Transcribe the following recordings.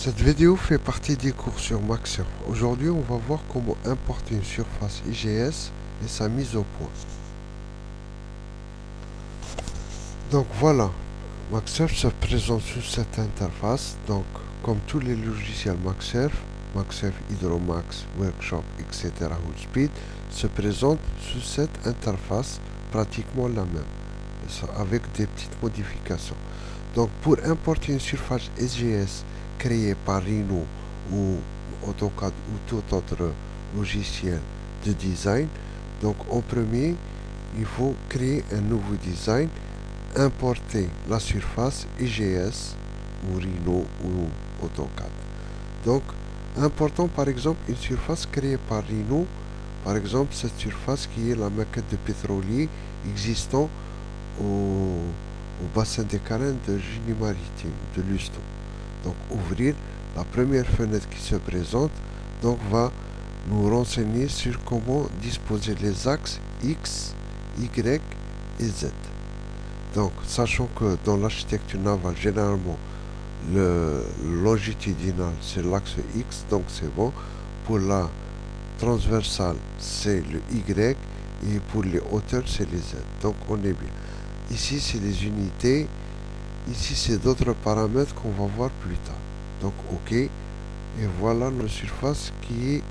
Cette vidéo fait partie des cours sur Maxsurf. Aujourd'hui, on va voir comment importer une surface IGS et sa mise au point. Donc voilà, Maxsurf se présente sous cette interface. Donc, comme tous les logiciels Maxsurf, Maxsurf Hydromax, Workshop, etc. Speed se présente sous cette interface pratiquement la même, avec des petites modifications. Donc, pour importer une surface IGS créé par Rhino ou AutoCAD ou tout autre logiciel de design. Donc en premier, il faut créer un nouveau design, importer la surface IGS ou Rhino ou AutoCAD. Donc importons par exemple une surface créée par Rhino, par exemple cette surface qui est la maquette de pétrolier existant au bassin des Carènes de Génie Maritime de Luston. Donc ouvrir la première fenêtre qui se présente, donc va nous renseigner sur comment disposer les axes X, Y et Z. Donc sachant que dans l'architecture navale, généralement le longitudinal c'est l'axe X, donc c'est bon. Pour la transversale c'est le Y et pour les hauteurs c'est les Z. Donc on est bien. Ici c'est les unités. Ici, c'est d'autres paramètres qu'on va voir plus tard. Donc, OK. Et voilà notre surface qui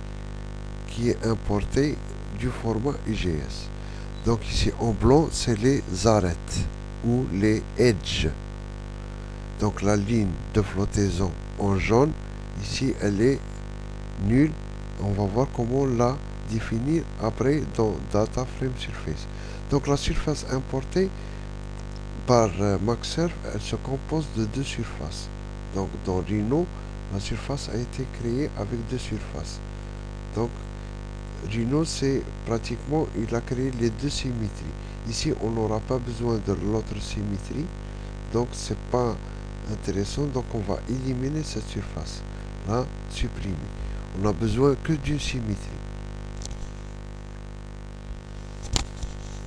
est importée du format IGS. Donc, ici, en blanc, c'est les arêtes ou les edges. Donc, la ligne de flottaison en jaune, ici, elle est nulle. On va voir comment la définir après dans Data Frame Surface. Donc, la surface importée par Maxsurf, elle se compose de deux surfaces. Donc dans Rhino, la surface a été créée avec deux surfaces. Donc Rhino, c'est pratiquement, il a créé les deux symétries. Ici, on n'aura pas besoin de l'autre symétrie. Donc c'est pas intéressant. Donc on va éliminer cette surface. Là, supprimer. On n'a besoin que d'une symétrie.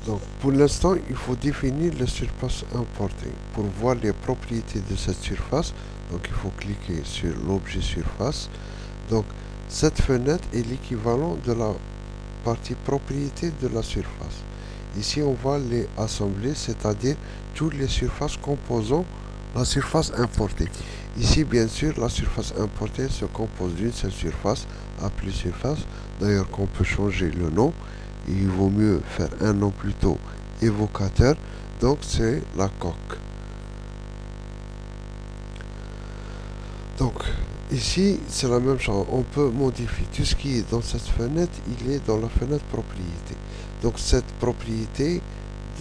Donc, pour l'instant, il faut définir la surface importée. Pour voir les propriétés de cette surface, donc il faut cliquer sur l'objet surface. Donc, cette fenêtre est l'équivalent de la partie propriété de la surface. Ici, on va les assembler, c'est-à-dire toutes les surfaces composant la surface importée. Ici, bien sûr, la surface importée se compose d'une seule surface, appelée surface. D'ailleurs, qu'on peut changer le nom. Il vaut mieux faire un nom plutôt évocateur. Donc, c'est la coque. Donc, ici, c'est la même chose. On peut modifier tout ce qui est dans cette fenêtre. Il est dans la fenêtre propriété. Donc, cette propriété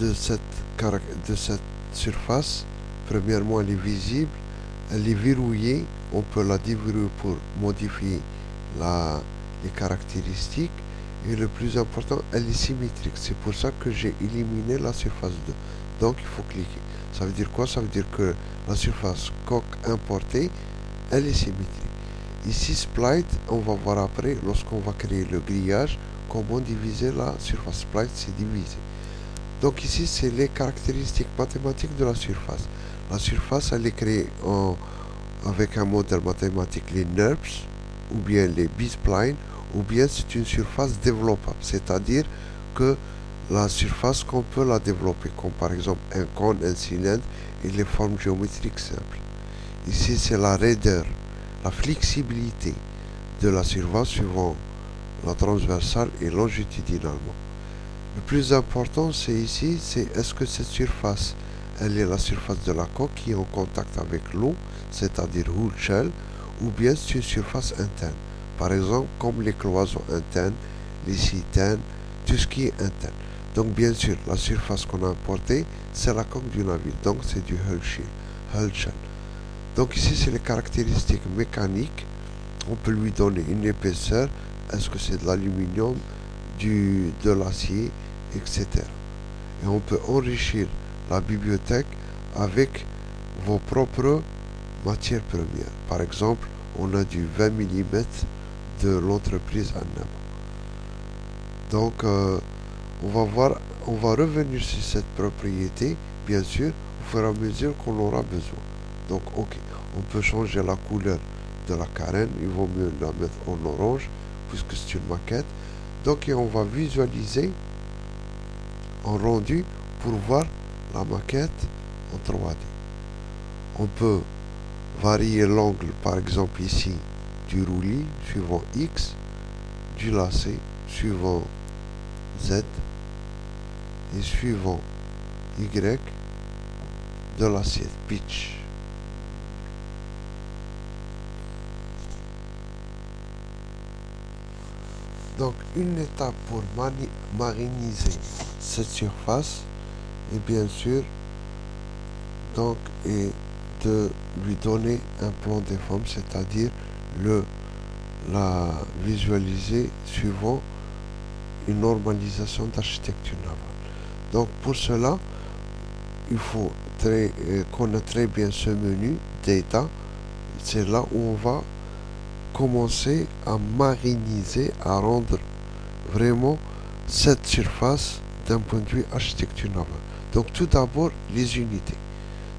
de cette surface, premièrement, elle est visible. Elle est verrouillée. On peut la déverrouiller pour modifier les caractéristiques. Et le plus important, elle est symétrique. C'est pour ça que j'ai éliminé la surface 2. Donc, il faut cliquer. Ça veut dire quoi? Ça veut dire que la surface coque importée, elle est symétrique. Ici, Split, on va voir après, lorsqu'on va créer le grillage, comment diviser la surface. Split, c'est diviser. Donc ici, c'est les caractéristiques mathématiques de la surface. La surface, elle est créée avec un modèle mathématique, les NURBS, ou bien les B-splines, ou bien c'est une surface développable, c'est-à-dire que la surface qu'on peut la développer, comme par exemple un cône, un cylindre et les formes géométriques simples. Ici, c'est la raideur, la flexibilité de la surface suivant la transversale et longitudinalement. Le plus important, c'est ici, c'est est-ce que cette surface, elle est la surface de la coque qui est en contact avec l'eau, c'est-à-dire hull shell, ou bien c'est une surface interne. Par exemple, comme les cloisons internes, les citernes, tout ce qui est interne. Donc, bien sûr, la surface qu'on a importée, c'est la coque du navire. Donc, c'est du hull shell. Donc, ici, c'est les caractéristiques mécaniques. On peut lui donner une épaisseur. Est-ce que c'est de l'aluminium, de l'acier, etc. Et on peut enrichir la bibliothèque avec vos propres matières premières. Par exemple, on a du 20 mm de l'entreprise Annam. Donc, on va revenir sur cette propriété, bien sûr, au fur et à mesure qu'on aura besoin. Donc, ok, on peut changer la couleur de la carène, il vaut mieux la mettre en orange puisque c'est une maquette. Donc et on va visualiser en rendu pour voir la maquette en 3D. On peut varier l'angle par exemple ici du roulis suivant X, du lacet suivant Z et suivant Y de l'assiette pitch. Donc une étape pour mariniser cette surface et bien sûr donc est de lui donner un plan de forme, c'est-à-dire la visualiser suivant une normalisation d'architecture navale. Donc pour cela, il faut connaître très bien ce menu Data. C'est là où on va commencer à mariniser, à rendre vraiment cette surface d'un point de vue architecture navale. Donc tout d'abord les unités.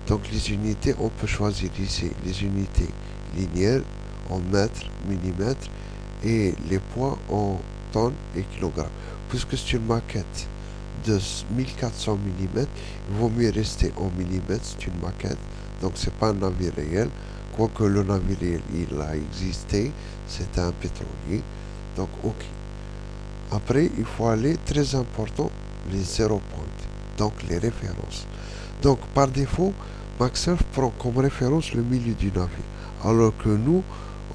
Donc les unités, on peut choisir ici les unités linéaires en mètres, millimètres et les poids en tonnes et kilogrammes. Puisque c'est une maquette de 1400 mm, il vaut mieux rester en millimètres, c'est une maquette, donc c'est pas un navire réel, quoique le navire réel il a existé, c'est un pétrolier, donc ok. Après il faut aller, très important, les 0 points, donc les références. Donc par défaut, MaxSurf prend comme référence le milieu du navire, alors que nous,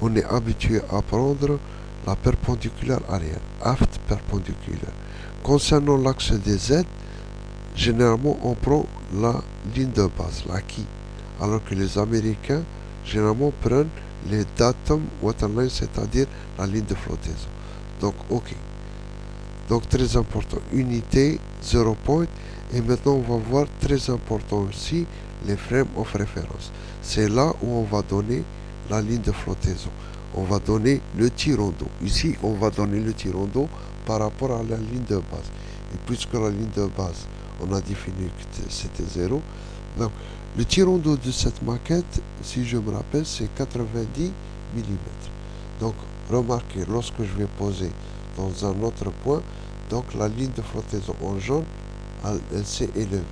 on est habitué à prendre la perpendiculaire arrière, aft perpendiculaire. Concernant l'axe des Z, généralement on prend la ligne de base, la quay, alors que les Américains généralement prennent les datum waterline, c'est-à-dire la ligne de flottaison. Donc ok. Donc très important, unité, 0 point. Et maintenant on va voir très important aussi les frames of reference. C'est là où on va donner la ligne de flottaison. On va donner le tirant d'eau. Ici on va donner le tirant d'eau par rapport à la ligne de base. Et puisque la ligne de base on a défini que c'était 0, donc le tirant d'eau de cette maquette, si je me rappelle, c'est 90 mm. Donc remarquez, lorsque je vais poser dans un autre point, donc la ligne de flottaison en jaune, elle s'est élevée.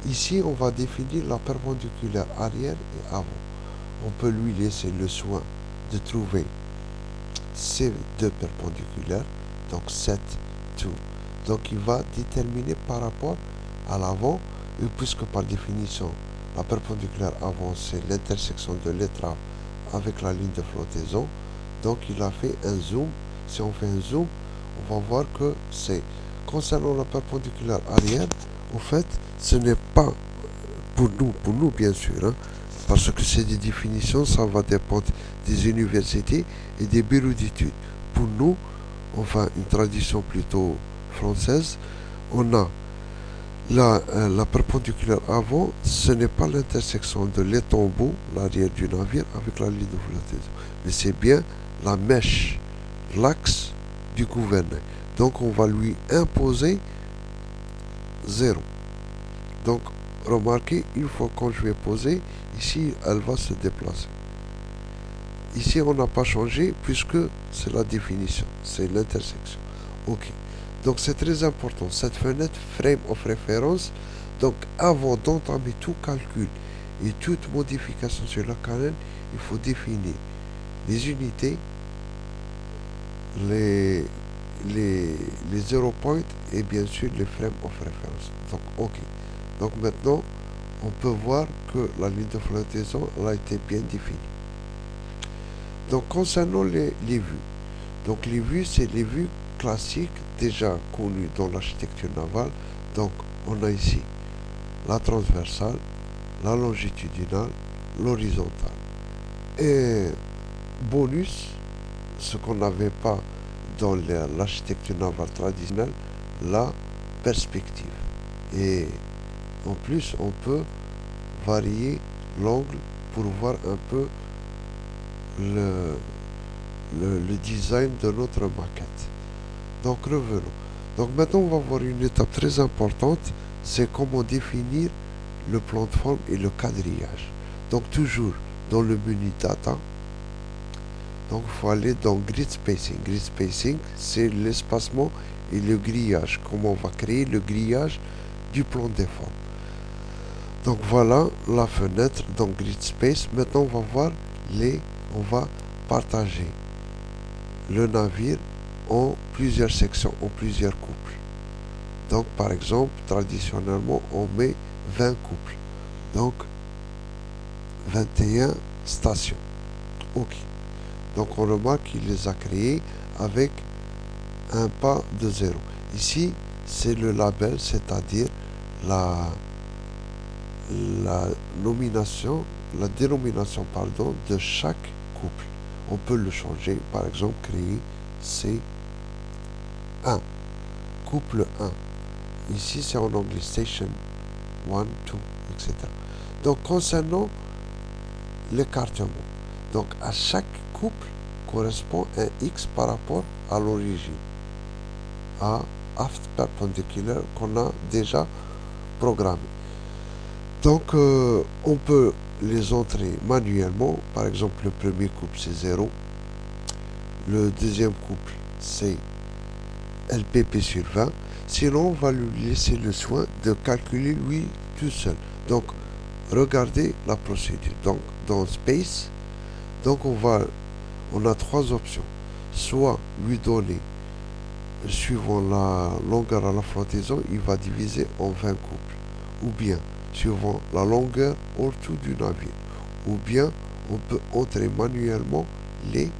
Ici, on va définir la perpendiculaire arrière et avant. On peut lui laisser le soin de trouver ces deux perpendiculaires, donc 7, 2. Donc il va déterminer par rapport à l'avant, et puisque par définition, la perpendiculaire avant, c'est l'intersection de l'étrave avec la ligne de flottaison, donc il a fait un zoom. Si on fait un zoom, on va voir que c'est concernant la perpendiculaire arrière, en fait, ce n'est pas pour nous bien sûr, hein, parce que c'est des définitions, ça va dépendre des universités et des bureaux d'études. Pour nous, enfin une tradition plutôt française, on a la perpendiculaire avant, ce n'est pas l'intersection de l'étambot, l'arrière du navire, avec la ligne de flottaison, mais c'est bien la mèche, l'axe du gouvernail. Donc on va lui imposer 0. Donc remarquez, une fois quand je vais poser, ici elle va se déplacer. Ici on n'a pas changé puisque c'est la définition, c'est l'intersection. Ok. Donc c'est très important, cette fenêtre frame of reference. Donc avant d'entamer tout calcul et toute modification sur la carène, il faut définir les unités, les 0 points et bien sûr les frames of reference. Donc ok. Donc maintenant on peut voir que la ligne de flottaison a été bien définie. Donc concernant les vues, donc les vues c'est les vues classiques déjà connues dans l'architecture navale. Donc on a ici la transversale, la longitudinale, l'horizontale. Et bonus, ce qu'on n'avait pas dans l'architecture navale traditionnelle, la perspective. Et en plus, on peut varier l'angle pour voir un peu le design de notre maquette. Donc revenons. Donc maintenant, on va voir une étape très importante, c'est comment définir le plan de forme et le quadrillage. Donc toujours dans le menu Data, Donc il faut aller dans Grid Spacing. Grid Spacing, c'est l'espacement et le grillage. Comment on va créer le grillage du plan des formes. Donc voilà la fenêtre dans Grid Space. Maintenant on va voir on va partager le navire en plusieurs sections, en plusieurs couples. Donc par exemple, traditionnellement on met 20 couples. Donc 21 stations. Ok. Donc on remarque qu'il les a créés avec un pas de 0. Ici, c'est le label, c'est-à-dire la dénomination de chaque couple. On peut le changer, par exemple, créer C1, couple 1. Ici, c'est en anglais, station 1, 2, etc. Donc, concernant l'écartement, donc à chaque couple correspond un X par rapport à l'origine, à aft perpendicular qu'on a déjà programmé. Donc, on peut les entrer manuellement. Par exemple, le premier couple, c'est 0. Le deuxième couple, c'est LPP sur 20. Sinon, on va lui laisser le soin de calculer lui tout seul. Donc, regardez la procédure. Donc, dans Space, donc on a trois options. Soit lui donner, suivant la longueur à la flottaison, il va diviser en 20 couples. Ou bien, suivant la longueur autour du navire. Ou bien, on peut entrer manuellement les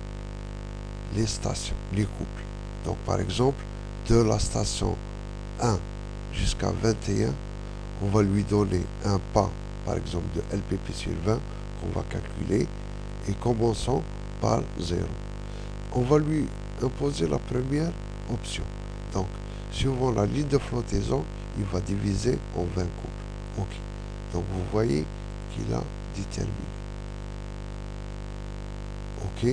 stations, les couples. Donc, par exemple, de la station 1 jusqu'à 21, on va lui donner un pas, par exemple, de LPP sur 20, qu'on va calculer, et commençant par 0. On va lui imposer la première option. Donc, suivant la ligne de flottaison, il va diviser en 20 couples. Ok. Donc, vous voyez qu'il a déterminé. Ok.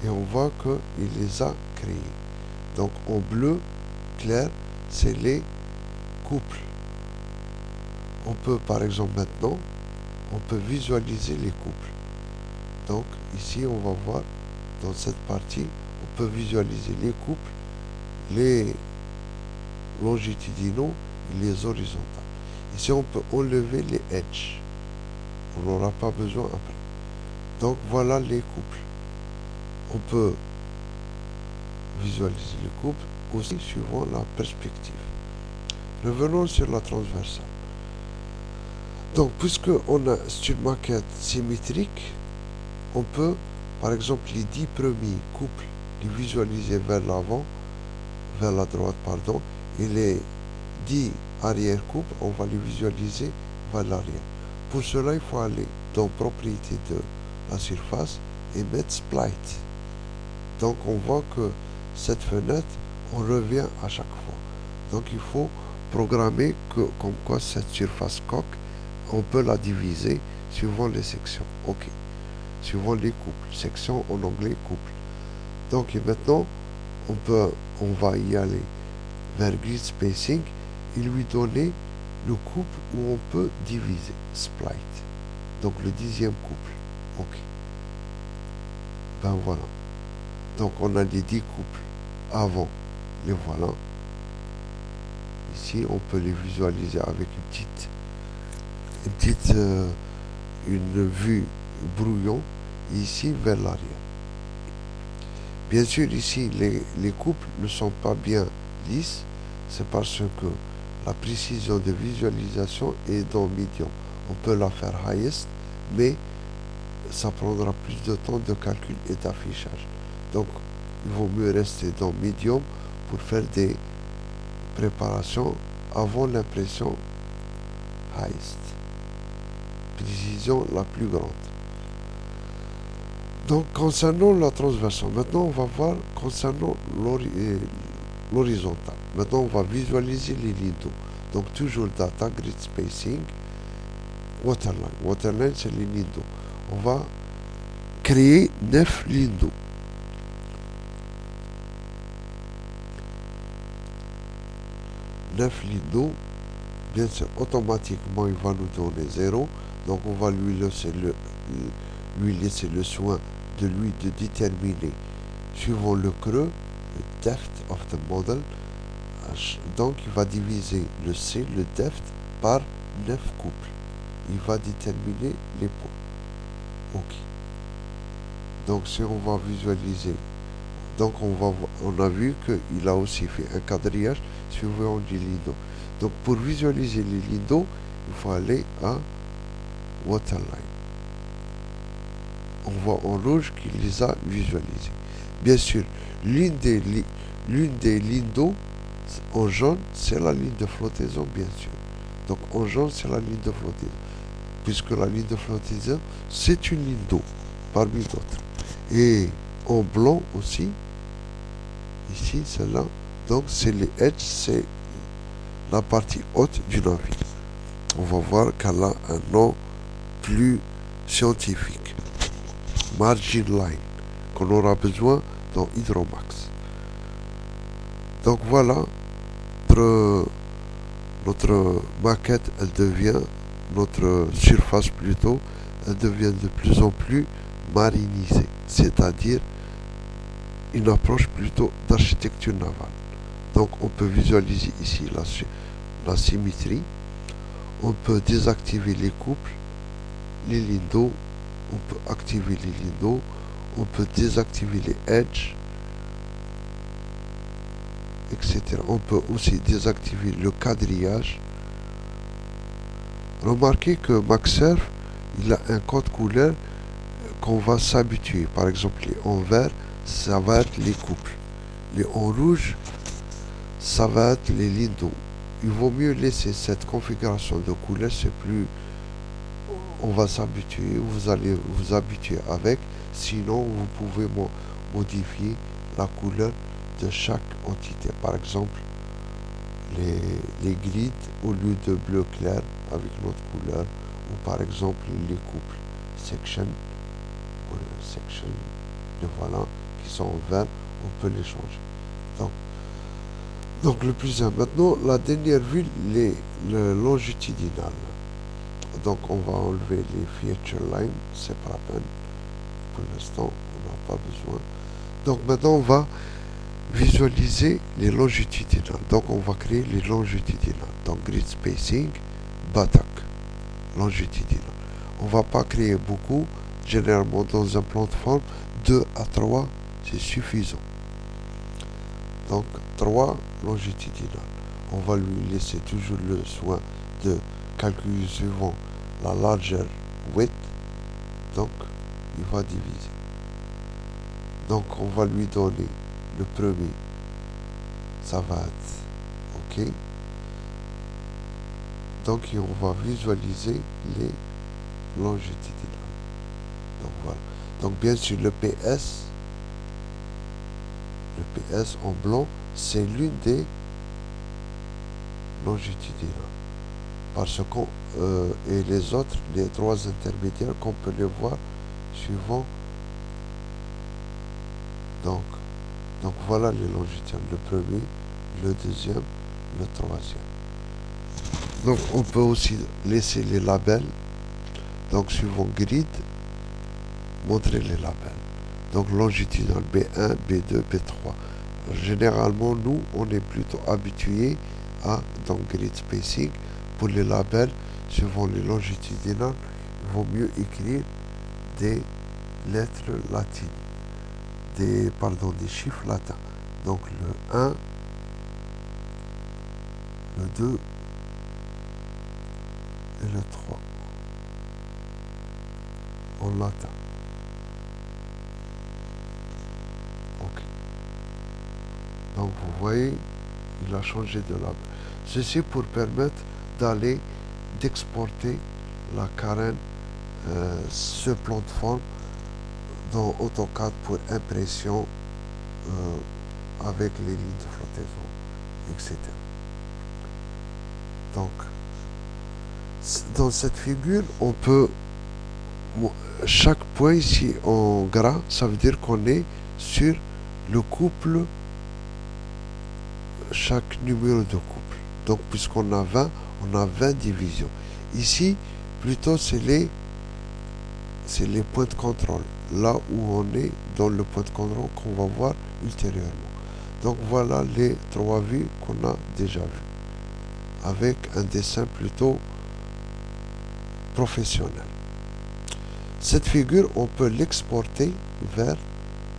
Et on voit qu'il les a créés. Donc, en bleu clair, c'est les couples. On peut, par exemple, maintenant, on peut visualiser les couples. Donc, ici, on va voir, dans cette partie, on peut visualiser les couples, les longitudinaux et les horizontales. Ici, on peut enlever les edges. On n'aura pas besoin après. Donc, voilà les couples. On peut visualiser les couples aussi suivant la perspective. Revenons sur la transversale. Donc, puisque c'est une maquette symétrique, on peut, par exemple, les 10 premiers couples, les visualiser vers l'avant, vers la droite, pardon, et les 10 arrière-couples, on va les visualiser vers l'arrière. Pour cela, il faut aller dans Propriétés de la surface et mettre Split. Donc, on voit que cette fenêtre, on revient à chaque fois. Donc, il faut programmer comme quoi cette surface coque, on peut la diviser suivant les sections. Ok. Suivant les couples. Section en anglais, couple. Donc, et maintenant, on va y aller vers Grid Spacing et lui donner le couple où on peut diviser. Split. Donc, le 10e couple. Ok. Ben voilà. Donc, on a les 10 couples avant. Les voilà. Ici, on peut les visualiser avec une vue brouillon, ici vers l'arrière. Bien sûr, ici, les couples ne sont pas bien lisses, c'est parce que la précision de visualisation est dans medium. On peut la faire highest, mais ça prendra plus de temps de calcul et d'affichage. Donc, il vaut mieux rester dans medium pour faire des préparations avant l'impression highest. Précision la plus grande. Donc, concernant la transversale, maintenant on va voir concernant l'horizontale. Maintenant, on va visualiser les lignes d'eau. Donc, toujours data, grid spacing, waterline. Waterline, c'est les lignes d'eau. On va créer 9 lignes d'eau. Bien sûr, automatiquement, il va nous donner 0. Donc, on va lui laisser le soin de lui de déterminer, suivant le creux, le depth of the model. Donc il va diviser le C, le depth, par 9 couples. Il va déterminer les points. Ok. Donc si on va visualiser, donc on a vu qu'il a aussi fait un quadrillage suivant les lignes d'eau. Donc pour visualiser les lignes d'eau, il faut aller à Waterline. On voit en rouge qu'il les a visualisés. Bien sûr, l'une des lignes d'eau en jaune, c'est la ligne de flottaison, bien sûr. Donc en jaune, c'est la ligne de flottaison. Puisque la ligne de flottaison, c'est une ligne d'eau parmi d'autres. Et en blanc aussi, ici, celle-là, donc c'est les edges, c'est la partie haute du navire. On va voir qu'elle a un nom plus scientifique. Margin line, qu'on aura besoin dans Hydromax. Donc voilà, notre maquette, elle devient, notre surface plutôt, elle devient de plus en plus marinisée, c'est-à-dire une approche plutôt d'architecture navale. Donc on peut visualiser ici la symétrie, on peut désactiver les couples, les lignes d'eau, on peut activer les lignes d'eau, on peut désactiver les edges, etc. On peut aussi désactiver le quadrillage. Remarquez que MaxSurf, il a un code couleur qu'on va s'habituer. Par exemple, les en vert, ça va être les couples. Les en rouge, ça va être les lignes d'eau. Il vaut mieux laisser cette configuration de couleurs, c'est plus... On va s'habituer, vous allez vous habituer avec. Sinon, vous pouvez modifier la couleur de chaque entité. Par exemple, les grids au lieu de bleu clair avec notre couleur, ou par exemple les couples section, voilà, qui sont en vert, on peut les changer. Donc le plus important. Maintenant, la dernière vue, le longitudinal. Donc on va enlever les feature lines, c'est pas la peine. Pour l'instant, on n'a pas besoin. Donc maintenant, on va visualiser les longitudinales. Donc on va créer les longitudinales. Donc grid spacing, buttock, longitudinal. On va pas créer beaucoup. Généralement dans un plan de forme, 2 à 3, c'est suffisant. Donc 3 longitudinales. On va lui laisser toujours le soin de calculer suivant la largeur width. Donc il va diviser. Donc on va lui donner le premier, ça va être OK. Donc on va visualiser les longitudinales. Donc voilà. Donc bien sûr le PS en blanc, c'est l'une des longitudinales. Parce qu'on et les autres, les 3 intermédiaires qu'on peut les voir suivant. Donc voilà les longitudinales, le premier, le deuxième, le troisième. Donc on peut aussi laisser les labels. Donc suivant grid, montrer les labels. Donc longitudinal B1, B2, B3. Généralement, nous, on est plutôt habitué à, dans grid spacing, pour les labels, suivant les longitudinales, il vaut mieux écrire des lettres latines, des chiffres latins. Donc le 1, le 2 et le 3 en latin. Ok. Donc vous voyez, il a changé de label. Ceci pour permettre d'exporter la carène, ce plan de forme dans AutoCAD pour impression avec les lignes de flottaison, etc. Donc, dans cette figure, on peut, chaque point ici en gras, ça veut dire qu'on est sur le couple, chaque numéro de couple. Donc, puisqu'on a 20, on a 20 divisions. Ici, plutôt, c'est les points de contrôle. là où on est dans le point de contrôle qu'on va voir ultérieurement. Donc voilà les trois vues qu'on a déjà vues, avec un dessin plutôt professionnel. Cette figure, on peut l'exporter vers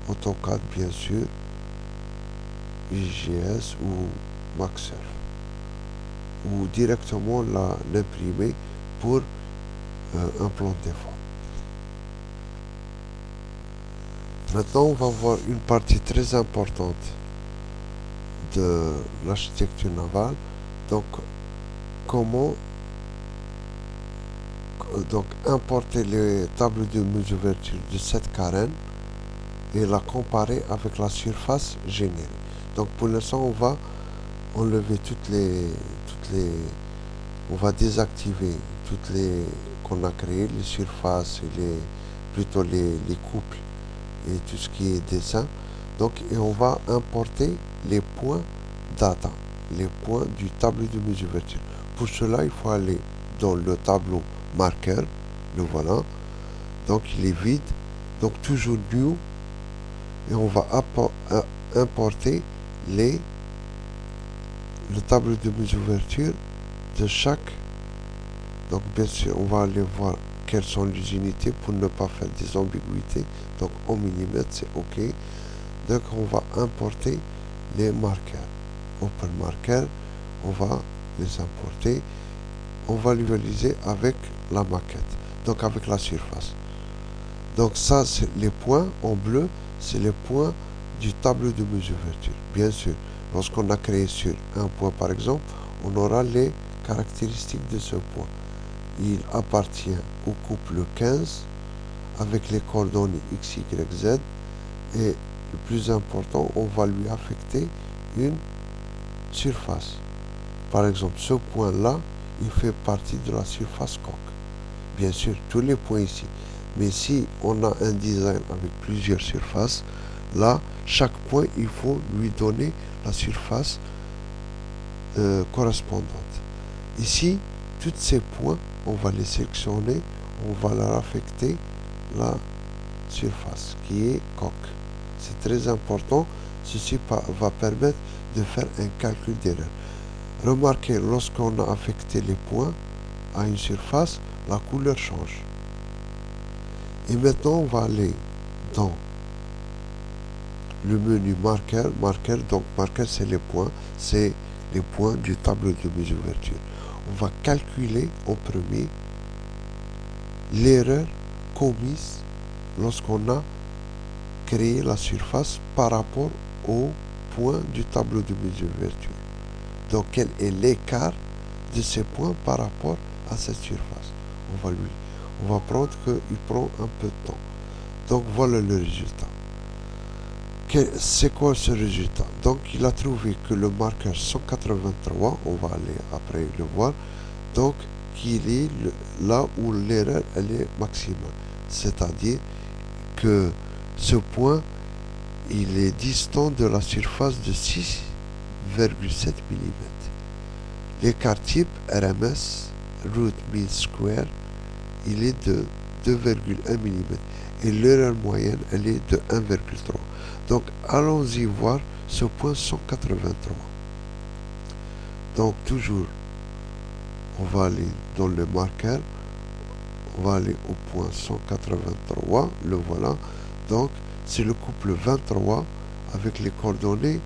AutoCAD, bien sûr, IGS ou MaxSurf, ou directement l'imprimer pour implanter forme. Maintenant, on va voir une partie très importante de l'architecture navale. Donc, comment importer les tableaux de mesure de cette carène et la comparer avec la surface générée. Donc, pour l'instant, on va enlever on va désactiver toutes les qu'on a créées, les surfaces et plutôt les couples et tout ce qui est dessin. Donc, et on va importer les points data, les points du tableau de mesure verticale. Pour cela, il faut aller dans le tableau marqueur, le voilà. Donc, il est vide. Donc, toujours new. Et on va importer le tableau de mesure de chaque. Donc, bien sûr, on va aller voir quelles sont les unités pour ne pas faire des ambiguïtés. Donc, en millimètres, c'est OK. Donc, on va importer les marqueurs. Open marker, on va les importer. On va les visualiser avec la maquette, donc avec la surface. Donc, ça, c'est les points en bleu, c'est les points du tableau de mesure verticale. Bien sûr, lorsqu'on a créé sur un point, par exemple, on aura les caractéristiques de ce point. Il appartient au couple 15 avec les coordonnées X, Y, Z. Et le plus important, on va lui affecter une surface. Par exemple, ce point-là, il fait partie de la surface coque. Bien sûr, tous les points ici. Mais si on a un design avec plusieurs surfaces, là, chaque point, il faut lui donner la surface correspondante. Ici, tous ces points, on va les sélectionner, on va leur affecter la surface qui est coque. C'est très important. Ceci va permettre de faire un calcul d'erreur. Remarquez, lorsqu'on a affecté les points à une surface, la couleur change. Et maintenant, on va aller dans le menu marqueur. Donc marqueur, c'est les points. C'est les points du tableau de mesure verticale. On va calculer en premier l'erreur commise lorsqu'on a créé la surface par rapport au point du tableau de mesure verticale. Donc, quel est l'écart de ces points par rapport à cette surface? On va prendre qu'il prend un peu de temps. Donc, voilà le résultat. C'est quoi ce résultat? Donc, il a trouvé que le marqueur 183, on va aller après le voir, donc, qu'il est là où l'erreur elle est maximale. C'est-à-dire que ce point, il est distant de la surface de 6,7 mm. L'écart type RMS, root mean square, il est de 2,1 mm. Et l'erreur moyenne, elle est de 1,3. Donc, allons-y voir ce point 183. Donc, toujours, on va aller dans le marqueur. On va aller au point 183. Le voilà. Donc, c'est le couple 23 avec les coordonnées.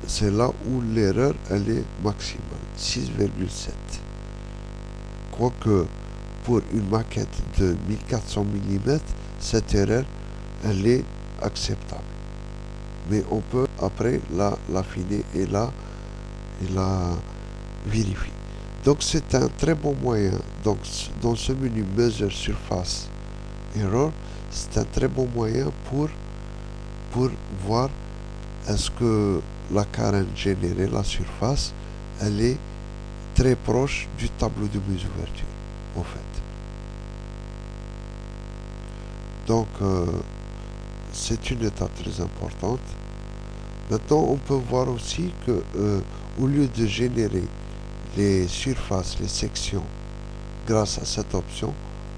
C'est là où l'erreur, elle est maximale. 6,7. Quoique, pour une maquette de 1400 mm, cette erreur, elle est acceptable. Mais on peut après l'affiner et la vérifier. Donc c'est un très bon moyen. Donc dans ce menu Measure Surface Error, c'est un très bon moyen pour voir est-ce que la carène générée, la surface, elle est très proche du tableau de mesure verticale, en fait. Donc, c'est une étape très importante. Maintenant, on peut voir aussi que au lieu de générer les surfaces, les sections, grâce à cette option,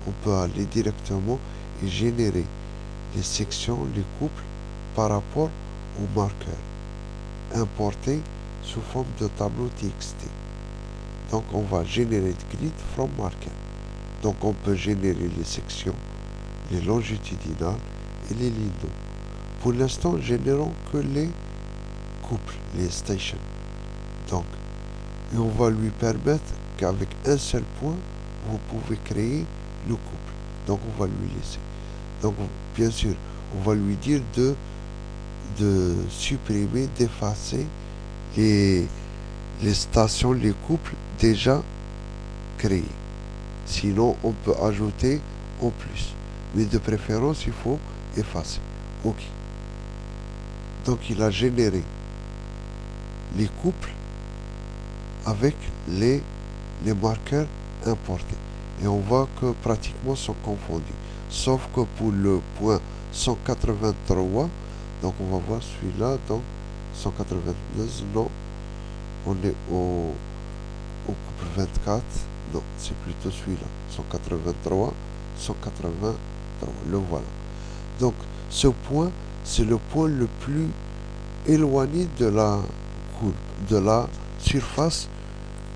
on peut aller directement et générer les sections, les couples par rapport au marqueur importé sous forme de tableau TXT. Donc on va générer grid from marker. Donc on peut générer les sections, les longitudinales et les lignes. Pour l'instant, générons que les couples, les stations. Donc, et on va lui permettre qu'avec un seul point, vous pouvez créer le couple. Donc on va lui laisser. Donc bien sûr, on va lui dire de supprimer, d'effacer les stations, les couples déjà créés. Sinon, on peut ajouter en plus. Mais de préférence, il faut effacer. OK. Donc, il a généré les couples avec les marqueurs importés. Et on voit que pratiquement sont confondus. Sauf que pour le point 183, donc on va voir celui-là, donc 192, non, on est au couple 24, non, c'est plutôt celui-là, 183, 183, le voilà. Donc ce point, c'est le point le plus éloigné de la courbe, de la surface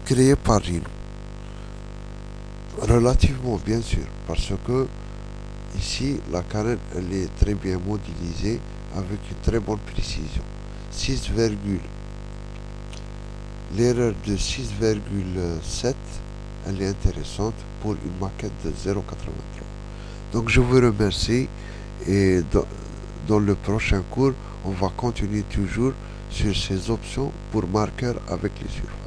créée par Rhino. Relativement, bien sûr, parce que ici, la carène, elle est très bien modélisée avec une très bonne précision. 6, l'erreur de 6,7, elle est intéressante pour une maquette de 0,83. Donc je vous remercie et dans le prochain cours, on va continuer toujours sur ces options pour marqueurs avec les surfaces.